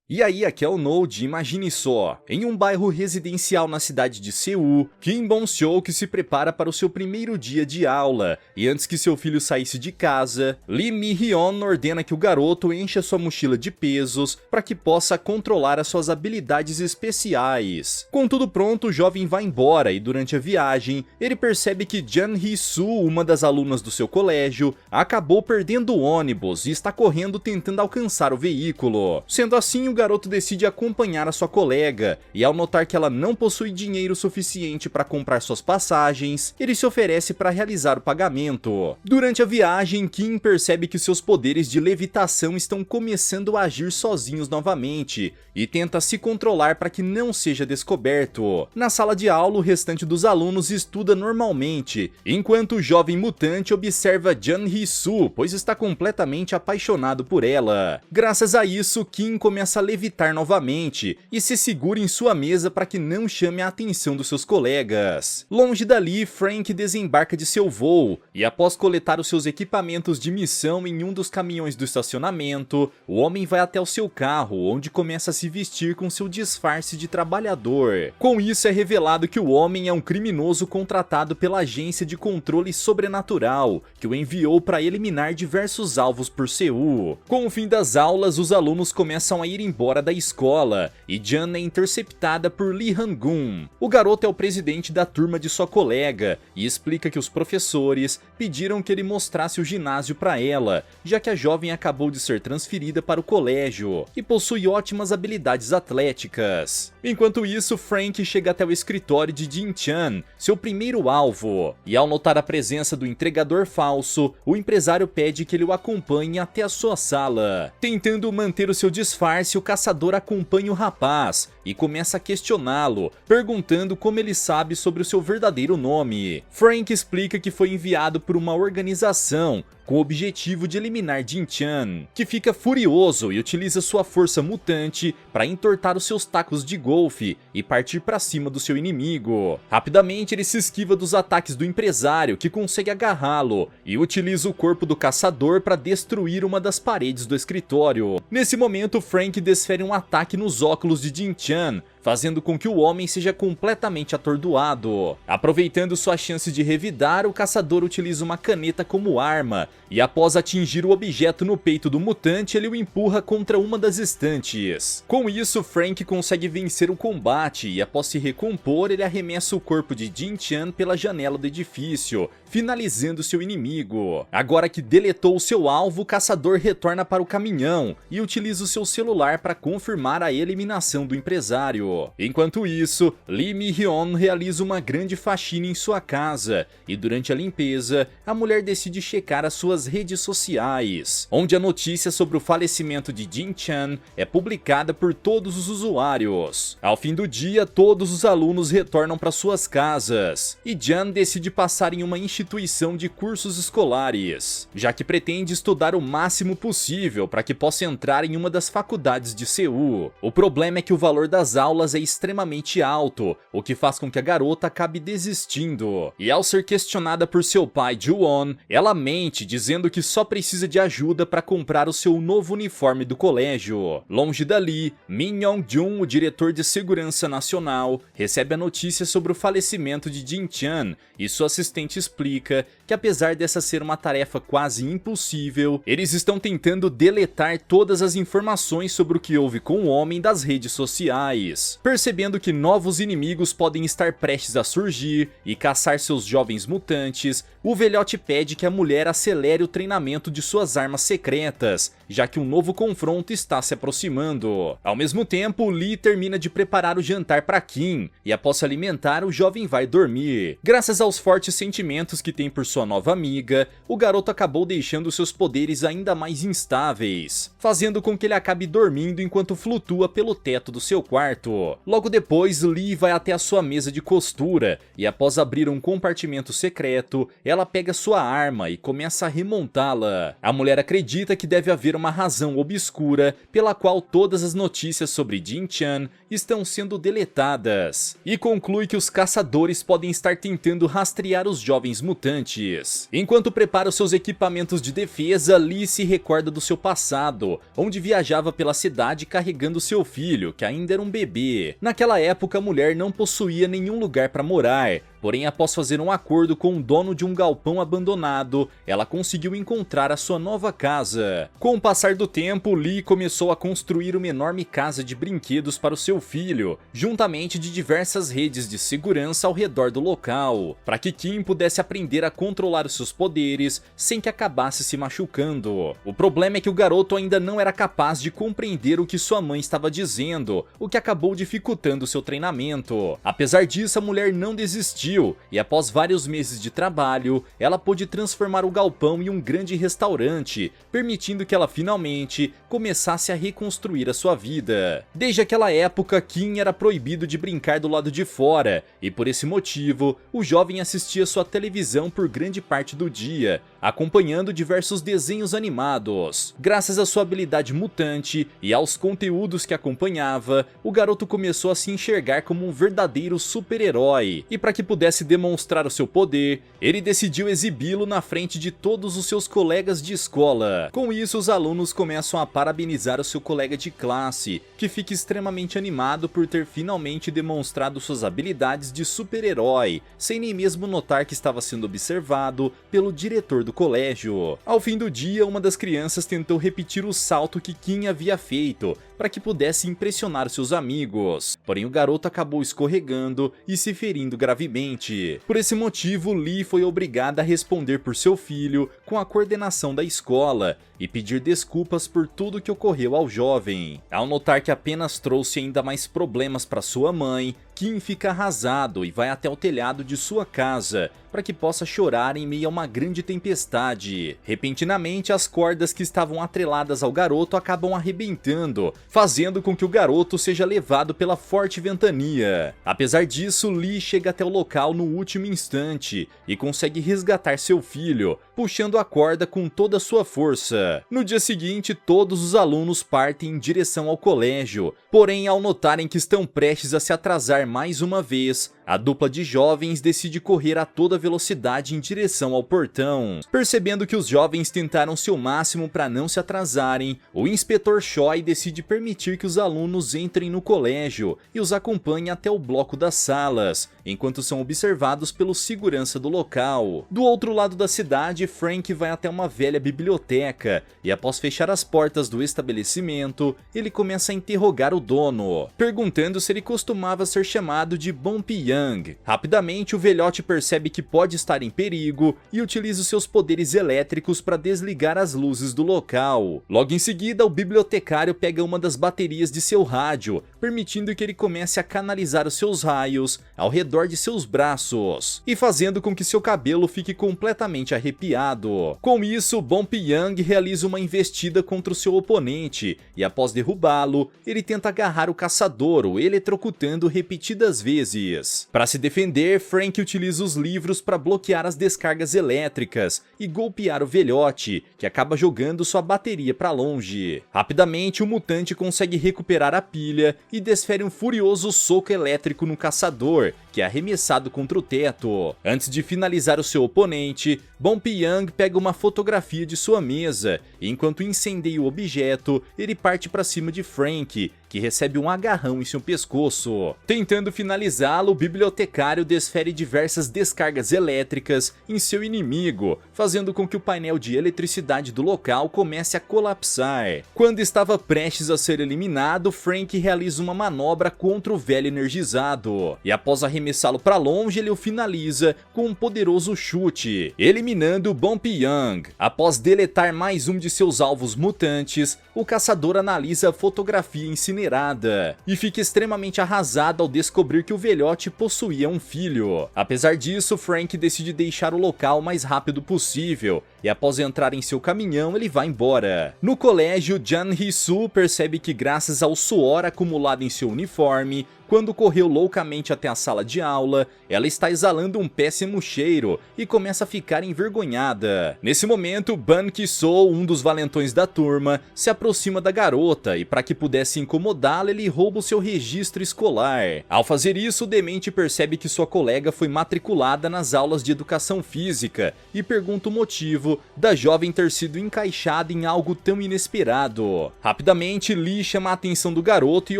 E aí, aqui é o Node, imagine só, em um bairro residencial na cidade de Seul, Kim Bong-seok se prepara para o seu primeiro dia de aula, e antes que seu filho saísse de casa, Lee Mi-hyun ordena que o garoto encha sua mochila de pesos para que possa controlar as suas habilidades especiais. Com tudo pronto, o jovem vai embora e durante a viagem, ele percebe que Jan Hee-soo, uma das alunas do seu colégio, acabou perdendo o ônibus e está correndo tentando alcançar o veículo. Sendo assim, o garoto decide acompanhar a sua colega, e ao notar que ela não possui dinheiro suficiente para comprar suas passagens, ele se oferece para realizar o pagamento. Durante a viagem, Kim percebe que seus poderes de levitação estão começando a agir sozinhos novamente, e tenta se controlar para que não seja descoberto. Na sala de aula, o restante dos alunos estuda normalmente, enquanto o jovem mutante observa Jan Hee-soo, pois está completamente apaixonado por ela. Graças a isso, Kim começa a levitar novamente e se segura em sua mesa para que não chame a atenção dos seus colegas. Longe dali, Frank desembarca de seu voo e após coletar os seus equipamentos de missão em um dos caminhões do estacionamento, o homem vai até o seu carro, onde começa a se vestir com seu disfarce de trabalhador. Com isso é revelado que o homem é um criminoso contratado pela agência de controle sobrenatural, que o enviou para eliminar diversos alvos por Seul. Com o fim das aulas, os alunos começam a ir embora da escola, e Jan é interceptada por Lee Han-gun. O garoto é o presidente da turma de sua colega, e explica que os professores pediram que ele mostrasse o ginásio para ela, já que a jovem acabou de ser transferida para o colégio, e possui ótimas habilidades atléticas. Enquanto isso, Frank chega até o escritório de Jin-chan, seu primeiro alvo, e ao notar a presença do entregador falso, o empresário pede que ele o acompanhe até a sua sala. Tentando manter o seu disfarce, o caçador acompanha o rapaz e começa a questioná-lo, perguntando como ele sabe sobre o seu verdadeiro nome. Frank explica que foi enviado por uma organização com o objetivo de eliminar Jin-chan, que fica furioso e utiliza sua força mutante para entortar os seus tacos de golfe e partir para cima do seu inimigo. Rapidamente ele se esquiva dos ataques do empresário, que consegue agarrá-lo, e utiliza o corpo do caçador para destruir uma das paredes do escritório. Nesse momento, Frank desfere um ataque nos óculos de Jin-chan, fazendo com que o homem seja completamente atordoado. Aproveitando sua chance de revidar, o caçador utiliza uma caneta como arma, e após atingir o objeto no peito do mutante, ele o empurra contra uma das estantes. Com isso, Frank consegue vencer o combate, e após se recompor, ele arremessa o corpo de Jin-chan pela janela do edifício, finalizando seu inimigo. Agora que deletou seu alvo, o caçador retorna para o caminhão, e utiliza o seu celular para confirmar a eliminação do empresário. Enquanto isso, Lee Mi-hyun realiza uma grande faxina em sua casa, e durante a limpeza, a mulher decide checar as suas redes sociais, onde a notícia sobre o falecimento de Jin-chan é publicada por todos os usuários. Ao fim do dia, todos os alunos retornam para suas casas, e Jan decide passar em uma instituição de cursos escolares, já que pretende estudar o máximo possível para que possa entrar em uma das faculdades de Seul. O problema é que o valor das aulas é extremamente alto, o que faz com que a garota acabe desistindo. E ao ser questionada por seu pai Ju-won, ela mente dizendo que só precisa de ajuda para comprar o seu novo uniforme do colégio. Longe dali, Min Yong-jun, o diretor de segurança nacional, recebe a notícia sobre o falecimento de Jin-chan, e sua assistente explica que apesar dessa ser uma tarefa quase impossível, eles estão tentando deletar todas as informações sobre o que houve com o homem das redes sociais. Percebendo que novos inimigos podem estar prestes a surgir e caçar seus jovens mutantes, o velhote pede que a mulher acelere o treinamento de suas armas secretas, já que um novo confronto está se aproximando. Ao mesmo tempo, Lee termina de preparar o jantar para Kim, e após se alimentar, o jovem vai dormir. Graças aos fortes sentimentos que tem por sua nova amiga, o garoto acabou deixando seus poderes ainda mais instáveis, fazendo com que ele acabe dormindo enquanto flutua pelo teto do seu quarto. garoto. Logo depois, Lee vai até a sua mesa de costura e após abrir um compartimento secreto, ela pega sua arma e começa a remontá-la. A mulher acredita que deve haver uma razão obscura pela qual todas as notícias sobre Jin-chan estão sendo deletadas, e conclui que os caçadores podem estar tentando rastrear os jovens mutantes. Enquanto prepara os seus equipamentos de defesa, Lee se recorda do seu passado, onde viajava pela cidade carregando seu filho, que ainda era um bebê. Naquela época, a mulher não possuía nenhum lugar para morar, porém após fazer um acordo com o dono de um galpão abandonado, ela conseguiu encontrar a sua nova casa. Com o passar do tempo, Lee começou a construir uma enorme casa de brinquedos para o seu filho, juntamente de diversas redes de segurança ao redor do local, para que Kim pudesse aprender a controlar os seus poderes sem que acabasse se machucando. O problema é que o garoto ainda não era capaz de compreender o que sua mãe estava dizendo, o que acabou dificultando seu treinamento. Apesar disso, a mulher não desistiu, e após vários meses de trabalho, ela pôde transformar o galpão em um grande restaurante, permitindo que ela finalmente começasse a reconstruir a sua vida. Desde aquela época, Kim era proibido de brincar do lado de fora, e por esse motivo, o jovem assistia sua televisão por grande parte do dia, acompanhando diversos desenhos animados. Graças à sua habilidade mutante e aos conteúdos que acompanhava, o garoto começou a se enxergar como um verdadeiro super-herói, e para que pudesse demonstrar o seu poder, ele decidiu exibi-lo na frente de todos os seus colegas de escola. Com isso, os alunos começam a parabenizar o seu colega de classe, que fica extremamente animado por ter finalmente demonstrado suas habilidades de super-herói, sem nem mesmo notar que estava sendo observado pelo diretor do colégio. Ao fim do dia, uma das crianças tentou repetir o salto que Kim havia feito, para que pudesse impressionar seus amigos. Porém, o garoto acabou escorregando e se ferindo gravemente. Por esse motivo, Lee foi obrigada a responder por seu filho com a coordenação da escola e pedir desculpas por tudo que ocorreu ao jovem. Ao notar que apenas trouxe ainda mais problemas para sua mãe, Kim fica arrasado e vai até o telhado de sua casa para que possa chorar em meio a uma grande tempestade. Repentinamente, as cordas que estavam atreladas ao garoto acabam arrebentando, fazendo com que o garoto seja levado pela forte ventania. Apesar disso, Lee chega até o local no último instante e consegue resgatar seu filho, puxando a corda com toda a sua força. No dia seguinte, todos os alunos partem em direção ao colégio, porém, ao notarem que estão prestes a se atrasar mais uma vez, a dupla de jovens decide correr a toda velocidade em direção ao portão. Percebendo que os jovens tentaram seu máximo para não se atrasarem, o inspetor Choi decide permitir que os alunos entrem no colégio e os acompanhe até o bloco das salas, enquanto são observados pelo segurança do local. Do outro lado da cidade, Frank vai até uma velha biblioteca e após fechar as portas do estabelecimento, ele começa a interrogar o dono, perguntando se ele costumava ser chamado de Bom Pyang. Rapidamente, o velhote percebe que pode estar em perigo e utiliza os seus poderes elétricos para desligar as luzes do local. Logo em seguida, o bibliotecário pega uma das baterias de seu rádio, permitindo que ele comece a canalizar os seus raios ao redor de seus braços, e fazendo com que seu cabelo fique completamente arrepiado. Com isso, Bom Pyang realiza uma investida contra o seu oponente, e após derrubá-lo, ele tenta agarrar o caçador, o eletrocutando repetidas vezes. Para se defender, Frank utiliza os livros para bloquear as descargas elétricas e golpear o velhote, que acaba jogando sua bateria para longe. Rapidamente, o mutante consegue recuperar a pilha e desfere um furioso soco elétrico no caçador, que é arremessado contra o teto. Antes de finalizar o seu oponente, Bom Pyang pega uma fotografia de sua mesa, e enquanto incendeia o objeto, ele parte para cima de Frank, que recebe um agarrão em seu pescoço. Tentando finalizá-lo, o bibliotecário desfere diversas descargas elétricas em seu inimigo, fazendo com que o painel de eletricidade do local comece a colapsar. Quando estava prestes a ser eliminado, Frank realiza uma manobra contra o velho energizado, e após arremessá-lo para longe, ele o finaliza com um poderoso chute, eliminando Bom Pyang. Após deletar mais um de seus alvos mutantes, o caçador analisa a fotografia em si incinerada, e fica extremamente arrasada ao descobrir que o velhote possuía um filho. Apesar disso, Frank decide deixar o local o mais rápido possível, e após entrar em seu caminhão, ele vai embora. No colégio, Jun Hee-soo percebe que graças ao suor acumulado em seu uniforme, quando correu loucamente até a sala de aula, ela está exalando um péssimo cheiro e começa a ficar envergonhada. Nesse momento, Ban Ki-soo, um dos valentões da turma, se aproxima da garota e, para que pudesse incomodá-la, ele rouba o seu registro escolar. Ao fazer isso, o demente percebe que sua colega foi matriculada nas aulas de educação física e pergunta o motivo da jovem ter sido encaixada em algo tão inesperado. Rapidamente, Lee chama a atenção do garoto e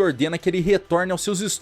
ordena que ele retorne aos seus estudos.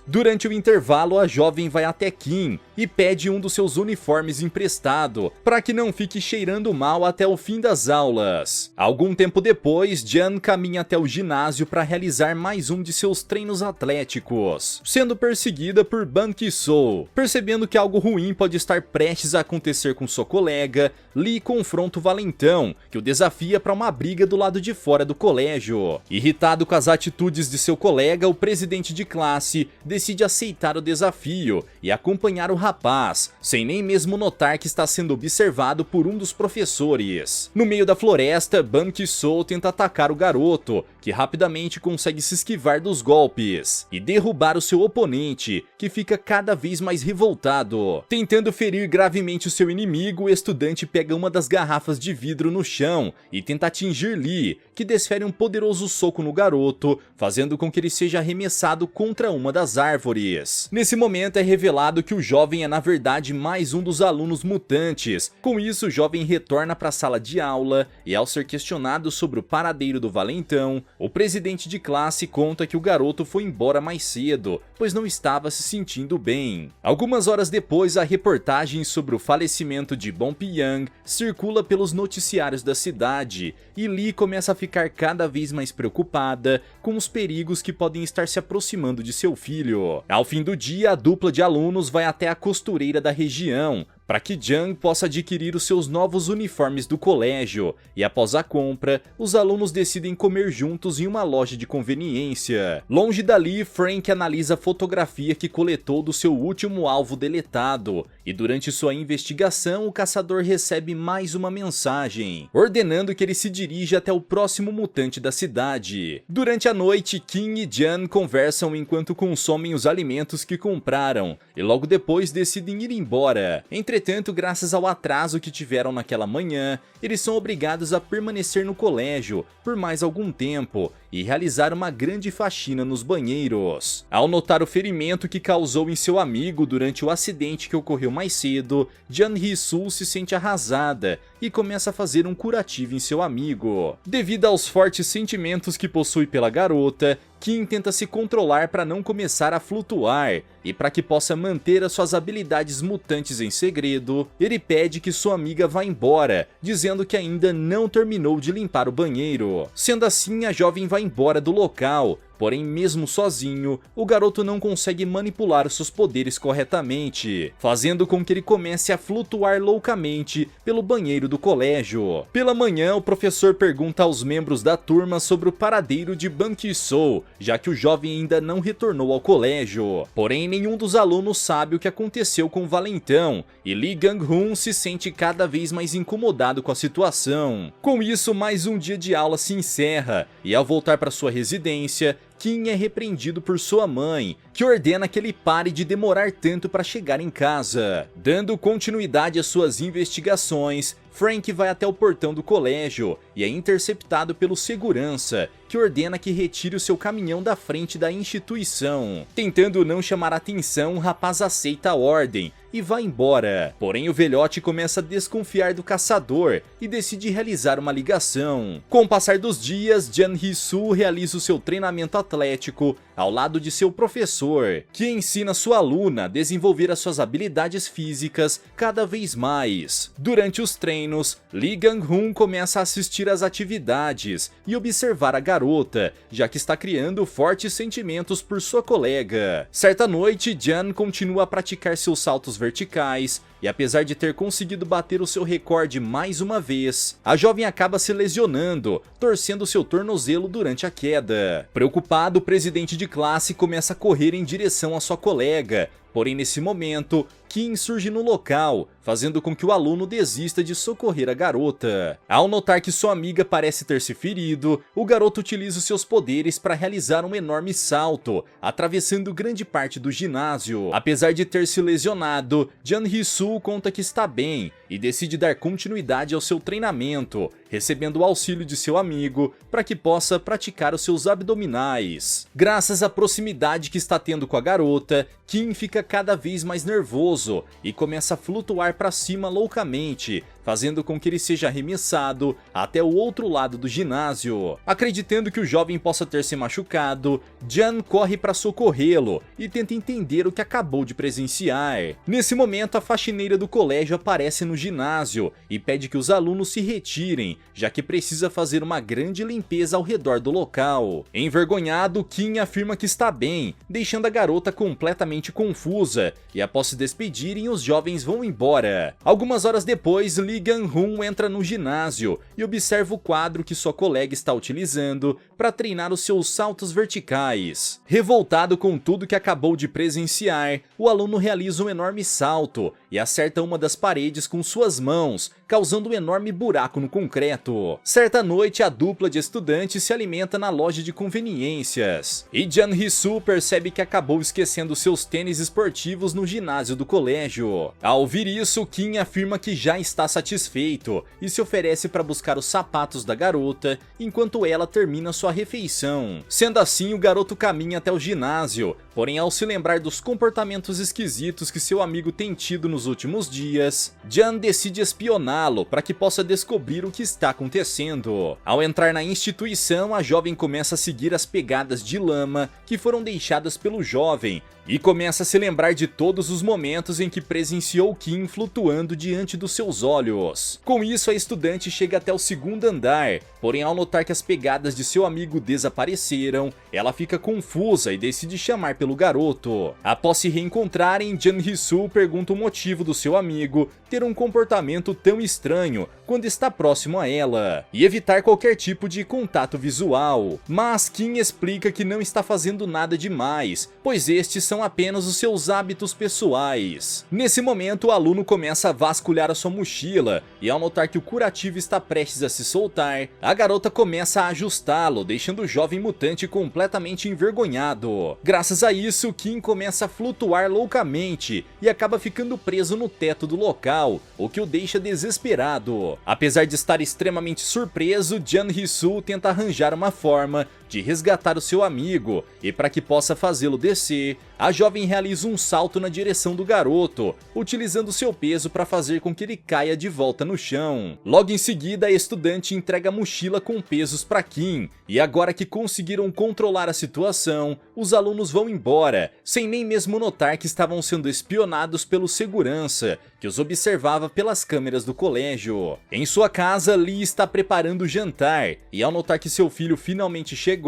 Durante o intervalo, a jovem vai até Kim e pede um dos seus uniformes emprestado, para que não fique cheirando mal até o fim das aulas. Algum tempo depois, Jun caminha até o ginásio para realizar mais um de seus treinos atléticos, sendo perseguida por Ban Ki-soo. Percebendo que algo ruim pode estar prestes a acontecer com sua colega, Lee confronta o valentão, que o desafia para uma briga do lado de fora do colégio. Irritado com as atitudes de seu colega, o presidente de classe decide aceitar o desafio e acompanhar o rapaz, sem nem mesmo notar que está sendo observado por um dos professores. No meio da floresta, Ban Ki-soo tenta atacar o garoto, que rapidamente consegue se esquivar dos golpes e derrubar o seu oponente, que fica cada vez mais revoltado. Tentando ferir gravemente o seu inimigo, o estudante pega uma das garrafas de vidro no chão e tenta atingir Lee, que desfere um poderoso soco no garoto, fazendo com que ele seja arremessado contra uma das árvores. Nesse momento é revelado que o jovem é na verdade mais um dos alunos mutantes. Com isso, o jovem retorna para a sala de aula e, ao ser questionado sobre o paradeiro do valentão, o presidente de classe conta que o garoto foi embora mais cedo, pois não estava se sentindo bem. Algumas horas depois, a reportagem sobre o falecimento de Bong Pi-young circula pelos noticiários da cidade, e Lee começa a ficar cada vez mais preocupada com os perigos que podem estar se aproximando de seu filho. Ao fim do dia, a dupla de alunos vai até a costureira da região, para que Jung possa adquirir os seus novos uniformes do colégio, e após a compra, os alunos decidem comer juntos em uma loja de conveniência. Longe dali, Frank analisa a fotografia que coletou do seu último alvo deletado, e durante sua investigação, o caçador recebe mais uma mensagem, ordenando que ele se dirija até o próximo mutante da cidade. Durante a noite, Kim e Jun conversam enquanto consomem os alimentos que compraram, e logo depois decidem ir embora. Entretanto, graças ao atraso que tiveram naquela manhã, eles são obrigados a permanecer no colégio por mais algum tempo e realizar uma grande faxina nos banheiros. Ao notar o ferimento que causou em seu amigo durante o acidente que ocorreu mais cedo, Jun Hee-soo se sente arrasada e começa a fazer um curativo em seu amigo. Devido aos fortes sentimentos que possui pela garota, Kim tenta se controlar para não começar a flutuar, e para que possa manter as suas habilidades mutantes em segredo, ele pede que sua amiga vá embora, dizendo que ainda não terminou de limpar o banheiro. Sendo assim, a jovem vai embora do local, porém mesmo sozinho, o garoto não consegue manipular seus poderes corretamente, fazendo com que ele comece a flutuar loucamente pelo banheiro do colégio. Pela manhã, o professor pergunta aos membros da turma sobre o paradeiro de Ban Ki-soo, já que o jovem ainda não retornou ao colégio. Porém, nenhum dos alunos sabe o que aconteceu com o valentão, e Lee Gang-hoon se sente cada vez mais incomodado com a situação. Com isso, mais um dia de aula se encerra, e ao voltar para sua residência, Kim é repreendido por sua mãe, que ordena que ele pare de demorar tanto para chegar em casa. Dando continuidade às suas investigações, Frank vai até o portão do colégio e é interceptado pelo segurança, que ordena que retire o seu caminhão da frente da instituição. Tentando não chamar atenção, o rapaz aceita a ordem e vai embora. Porém, o velhote começa a desconfiar do caçador e decide realizar uma ligação. Com o passar dos dias, Jun Hee-soo realiza o seu treinamento atlético ao lado de seu professor, que ensina sua aluna a desenvolver as suas habilidades físicas cada vez mais. Durante os treinos, Lee Gang-hoon começa a assistir às atividades e observar a garota, já que está criando fortes sentimentos por sua colega. Certa noite, Jun continua a praticar seus saltos verticais, e apesar de ter conseguido bater o seu recorde mais uma vez, a jovem acaba se lesionando, torcendo seu tornozelo durante a queda. Preocupado, o presidente de classe começa a correr em direção à sua colega, porém nesse momento, Kim surge no local, fazendo com que o aluno desista de socorrer a garota. Ao notar que sua amiga parece ter se ferido, o garoto utiliza os seus poderes para realizar um enorme salto, atravessando grande parte do ginásio. Apesar de ter se lesionado, Jun Hee-soo conta que está bem e decide dar continuidade ao seu treinamento, recebendo o auxílio de seu amigo para que possa praticar os seus abdominais. Graças à proximidade que está tendo com a garota, Kim fica cada vez mais nervoso e começa a flutuar para cima loucamente, fazendo com que ele seja arremessado até o outro lado do ginásio. Acreditando que o jovem possa ter se machucado, Jun corre para socorrê-lo e tenta entender o que acabou de presenciar. Nesse momento, a faxineira do colégio aparece no ginásio e pede que os alunos se retirem, já que precisa fazer uma grande limpeza ao redor do local. Envergonhado, Kim afirma que está bem, deixando a garota completamente confusa, e após se despedirem, os jovens vão embora. Algumas horas depois, Lee Gang-hun entra no ginásio e observa o quadro que sua colega está utilizando para treinar os seus saltos verticais. Revoltado com tudo que acabou de presenciar, o aluno realiza um enorme salto e acerta uma das paredes com suas mãos, causando um enorme buraco no concreto. Certa noite, a dupla de estudantes se alimenta na loja de conveniências, e Jun Hee-soo percebe que acabou esquecendo seus tênis esportivos no ginásio do colégio. Ao ouvir isso, Kim afirma que já está satisfeito e se oferece para buscar os sapatos da garota enquanto ela termina sua refeição. Sendo assim, o garoto caminha até o ginásio, porém ao se lembrar dos comportamentos esquisitos que seu amigo tem tido nos últimos dias, Jun decide espioná-lo para que possa descobrir o que está acontecendo. Ao entrar na instituição, a jovem começa a seguir as pegadas de lama que foram deixadas pelo jovem e começa a se lembrar de todos os momentos em que presenciou Kim flutuando diante dos seus olhos. Com isso, a estudante chega até o segundo andar, porém ao notar que as pegadas de seu amigo desapareceram, ela fica confusa e decide chamar pelo garoto. Após se reencontrarem, Jun Hee-soo pergunta o motivo do seu amigo ter um comportamento tão estranho quando está próximo a ela, e evitar qualquer tipo de contato visual. Mas Kim explica que não está fazendo nada demais, pois estes são apenas os seus hábitos pessoais. Nesse momento, o aluno começa a vasculhar a sua mochila, e ao notar que o curativo está prestes a se soltar, a garota começa a ajustá-lo, deixando o jovem mutante completamente envergonhado. Graças a isso, Kim começa a flutuar loucamente e acaba ficando preso no teto do local, o que o deixa desesperado. Apesar de estar extremamente surpreso, Jun Hee-soo tenta arranjar uma forma de resgatar o seu amigo, e para que possa fazê-lo descer, a jovem realiza um salto na direção do garoto, utilizando seu peso para fazer com que ele caia de volta no chão. Logo em seguida, a estudante entrega a mochila com pesos para Kim, e agora que conseguiram controlar a situação, os alunos vão embora, sem nem mesmo notar que estavam sendo espionados pelo segurança, que os observava pelas câmeras do colégio. Em sua casa, Lee está preparando o jantar, e ao notar que seu filho finalmente chegou,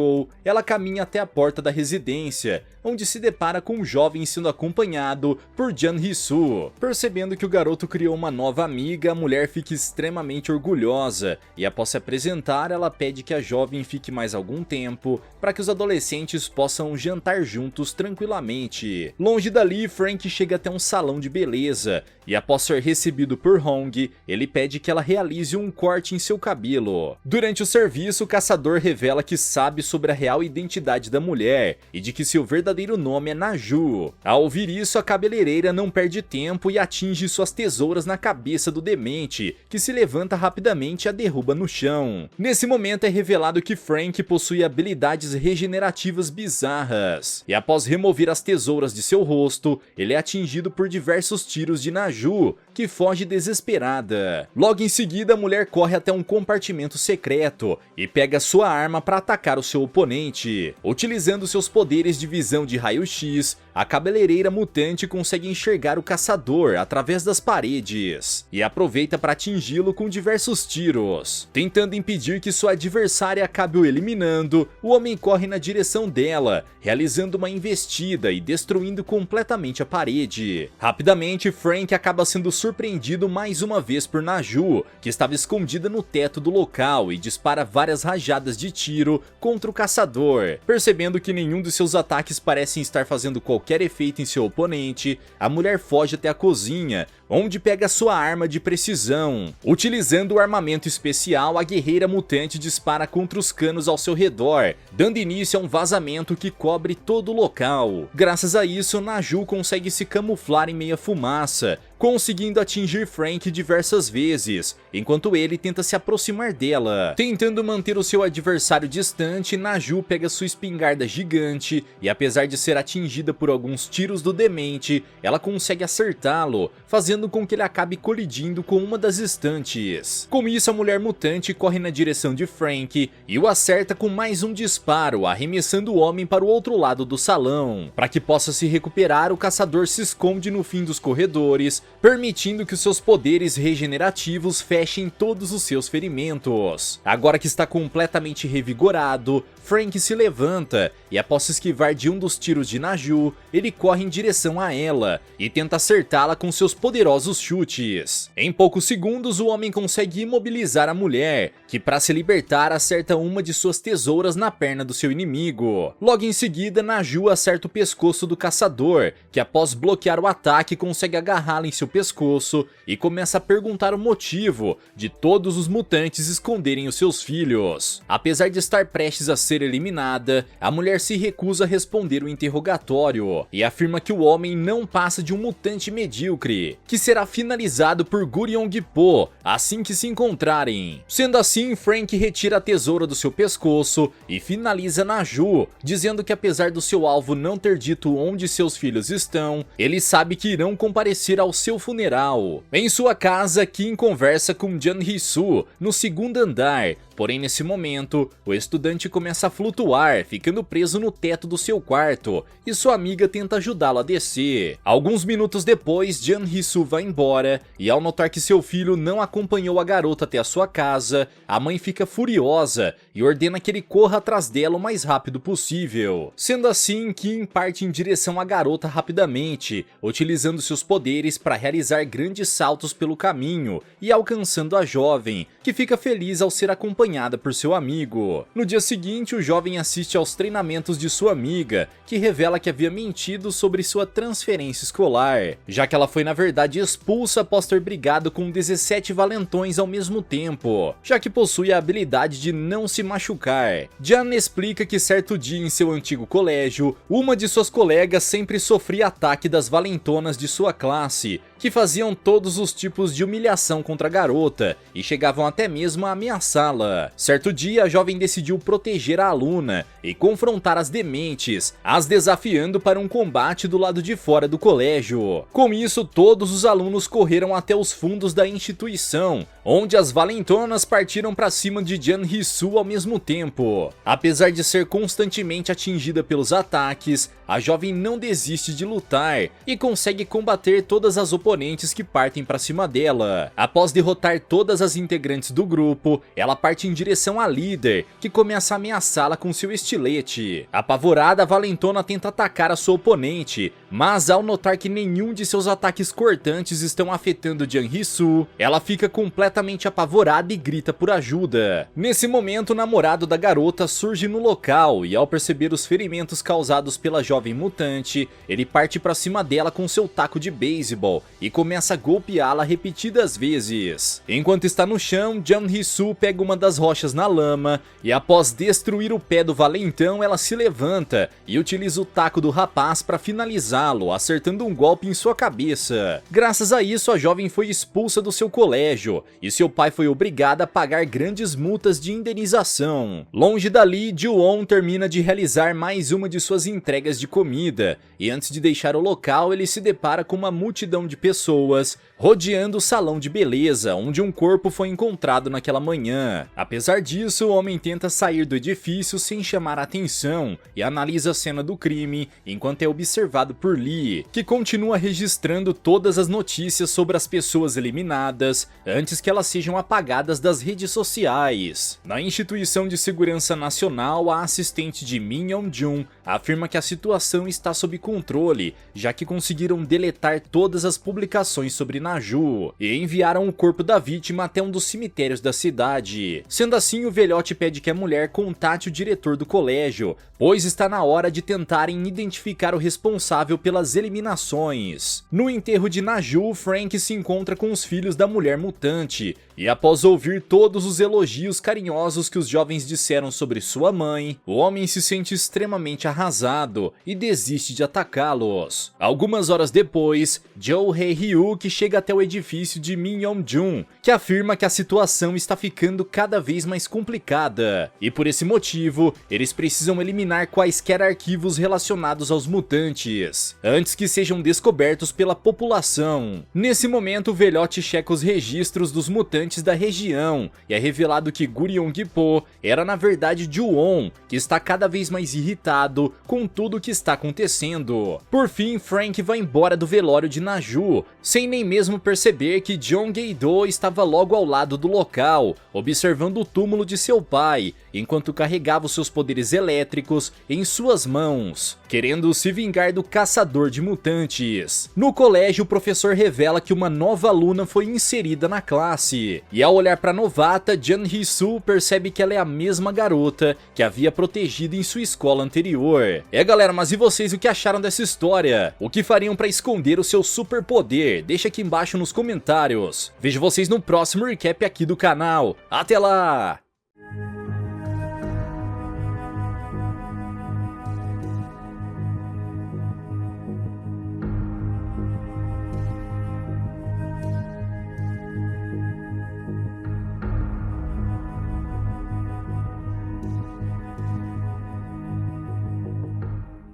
ela caminha até a porta da residência, onde se depara com um jovem sendo acompanhado por Jun Hee-soo. Percebendo que o garoto criou uma nova amiga, a mulher fica extremamente orgulhosa, e após se apresentar, ela pede que a jovem fique mais algum tempo, para que os adolescentes possam jantar juntos tranquilamente. Longe dali, Frank chega até um salão de beleza, e após ser recebido por Hong, ele pede que ela realize um corte em seu cabelo. Durante o serviço, o caçador revela que sabe sobre a real identidade da mulher, e de que seu verdadeiro nome é Naju. Ao ouvir isso, a cabeleireira não perde tempo e atinge suas tesouras na cabeça do demente, que se levanta rapidamente e a derruba no chão. Nesse momento é revelado que Frank possui habilidades regenerativas bizarras, e após remover as tesouras de seu rosto, ele é atingido por diversos tiros de Naju, que foge desesperada. Logo em seguida, a mulher corre até um compartimento secreto e pega sua arma para atacar o seu oponente. Utilizando seus poderes de visão de raio-x, a cabeleireira mutante consegue enxergar o caçador através das paredes e aproveita para atingi-lo com diversos tiros. Tentando impedir que sua adversária acabe o eliminando, o homem corre na direção dela, realizando uma investida e destruindo completamente a parede. Rapidamente, Frank acaba sendo surpreendido mais uma vez por Naju, que estava escondida no teto do local e dispara várias rajadas de tiro contra o caçador. Percebendo que nenhum de seus ataques parecem estar fazendo qualquer efeito em seu oponente, a mulher foge até a cozinha, onde pega sua arma de precisão. Utilizando o armamento especial, a guerreira mutante dispara contra os canos ao seu redor, dando início a um vazamento que cobre todo o local. Graças a isso, Naju consegue se camuflar em meio à fumaça, conseguindo atingir Frank diversas vezes, enquanto ele tenta se aproximar dela. Tentando manter o seu adversário distante, Naju pega sua espingarda gigante e, apesar de ser atingida por alguns tiros do demente, ela consegue acertá-lo, fazendo com que ele acabe colidindo com uma das estantes. Com isso, a mulher mutante corre na direção de Frank e o acerta com mais um disparo, arremessando o homem para o outro lado do salão. Para que possa se recuperar, o caçador se esconde no fim dos corredores, permitindo que os seus poderes regenerativos fechem todos os seus ferimentos. Agora que está completamente revigorado, Frank se levanta e, após esquivar de um dos tiros de Naju, ele corre em direção a ela e tenta acertá-la com seus poderosos chutes. Em poucos segundos, o homem consegue imobilizar a mulher, que, para se libertar, acerta uma de suas tesouras na perna do seu inimigo. Logo em seguida, Naju acerta o pescoço do caçador, que, após bloquear o ataque, consegue agarrá-la em seu pescoço e começa a perguntar o motivo de todos os mutantes esconderem os seus filhos. Apesar de estar prestes a ser eliminada, a mulher se recusa a responder o interrogatório e afirma que o homem não passa de um mutante medíocre, que será finalizado por Guryong-po assim que se encontrarem. Sendo assim, Frank retira a tesoura do seu pescoço e finaliza Naju, dizendo que, apesar do seu alvo não ter dito onde seus filhos estão, ele sabe que irão comparecer ao seu funeral. Em sua casa, Kim conversa com Jan Hee-soo no segundo andar, porém nesse momento, o estudante começa a flutuar, ficando preso no teto do seu quarto, e sua amiga tenta ajudá-lo a descer. Alguns minutos depois, Jan Hee-soo vai embora, e ao notar que seu filho não acompanhou a garota até a sua casa, a mãe fica furiosa e ordena que ele corra atrás dela o mais rápido possível. Sendo assim, Kim parte em direção à garota rapidamente, utilizando seus poderes para realizar grandes saltos pelo caminho e alcançando a jovem, que fica feliz ao ser acompanhada por seu amigo. No dia seguinte, o jovem assiste aos treinamentos de sua amiga, que revela que havia mentido sobre sua transferência escolar, já que ela foi na verdade expulsa após ter brigado com 17 valentões ao mesmo tempo, já que possui a habilidade de não se machucar. Jan explica que certo dia em seu antigo colégio, uma de suas colegas sempre sofria ataque das valentonas de sua classe, que faziam todos os tipos de humilhação contra a garota e chegavam até mesmo a ameaçá-la. Certo dia, a jovem decidiu proteger a aluna e confrontar as dementes, as desafiando para um combate do lado de fora do colégio. Com isso, todos os alunos correram até os fundos da instituição, onde as valentonas partiram para cima de Jan Hee-soo ao mesmo tempo. Apesar de ser constantemente atingida pelos ataques, a jovem não desiste de lutar e consegue combater todas as oponentes que partem para cima dela. Após derrotar todas as integrantes do grupo, ela parte em direção à líder, que começa a ameaçá-la com seu estilete. Apavorada, a valentona tenta atacar a sua oponente, mas ao notar que nenhum de seus ataques cortantes estão afetando Jan Hee-soo, ela fica completamente apavorada e grita por ajuda. Nesse momento, o namorado da garota surge no local e, ao perceber os ferimentos causados pela jovem mutante, ele parte para cima dela com seu taco de beisebol e começa a golpeá-la repetidas vezes. Enquanto está no chão, Jan Hee-soo pega uma das rochas na lama e, após destruir o pé do valentão, ela se levanta e utiliza o taco do rapaz para finalizá-lo, acertando um golpe em sua cabeça. Graças a isso, a jovem foi expulsa do seu colégio e seu pai foi obrigado a pagar grandes multas de indenização. Longe dali, Ju-on termina de realizar mais uma de suas entregas de comida e, antes de deixar o local, ele se depara com uma multidão de pessoas rodeando o salão de beleza, onde um corpo foi encontrado naquela manhã. Apesar disso, o homem tenta sair do edifício sem chamar a atenção e analisa a cena do crime enquanto é observado por por Lee, que continua registrando todas as notícias sobre as pessoas eliminadas antes que elas sejam apagadas das redes sociais. Na Instituição de Segurança Nacional, a assistente de Min Yong-jun afirma que a situação está sob controle, já que conseguiram deletar todas as publicações sobre Naju e enviaram o corpo da vítima até um dos cemitérios da cidade. Sendo assim, o velhote pede que a mulher contate o diretor do colégio, pois está na hora de tentarem identificar o responsável pelas eliminações. No enterro de Naju, Frank se encontra com os filhos da mulher mutante, e após ouvir todos os elogios carinhosos que os jovens disseram sobre sua mãe, o homem se sente extremamente arrasado e desiste de atacá-los. Algumas horas depois, Jo Hae-hyuk chega até o edifício de Min Yong-jun, que afirma que a situação está ficando cada vez mais complicada, e por esse motivo, eles precisam eliminar quaisquer arquivos relacionados aos mutantes, antes que sejam descobertos pela população. Nesse momento, o velhote checa os registros dos mutantes da região, e é revelado que Gur Yong-po era na verdade Ju-on, que está cada vez mais irritado com tudo o que está acontecendo. Por fim, Frank vai embora do velório de Naju, sem nem mesmo perceber que Jong Hae-do estava logo ao lado do local, observando o túmulo de seu pai, enquanto carregava os seus poderes elétricos em suas mãos, querendo se vingar do caçador de mutantes. No colégio, o professor revela que uma nova aluna foi inserida na classe, e ao olhar para a novata, Jun Hee-soo percebe que ela é a mesma garota que havia protegido em sua escola anterior. Galera, mas e vocês, o que acharam dessa história? O que fariam para esconder o seu superpoder? Deixa aqui embaixo nos comentários. Vejo vocês no próximo recap aqui do canal. Até lá!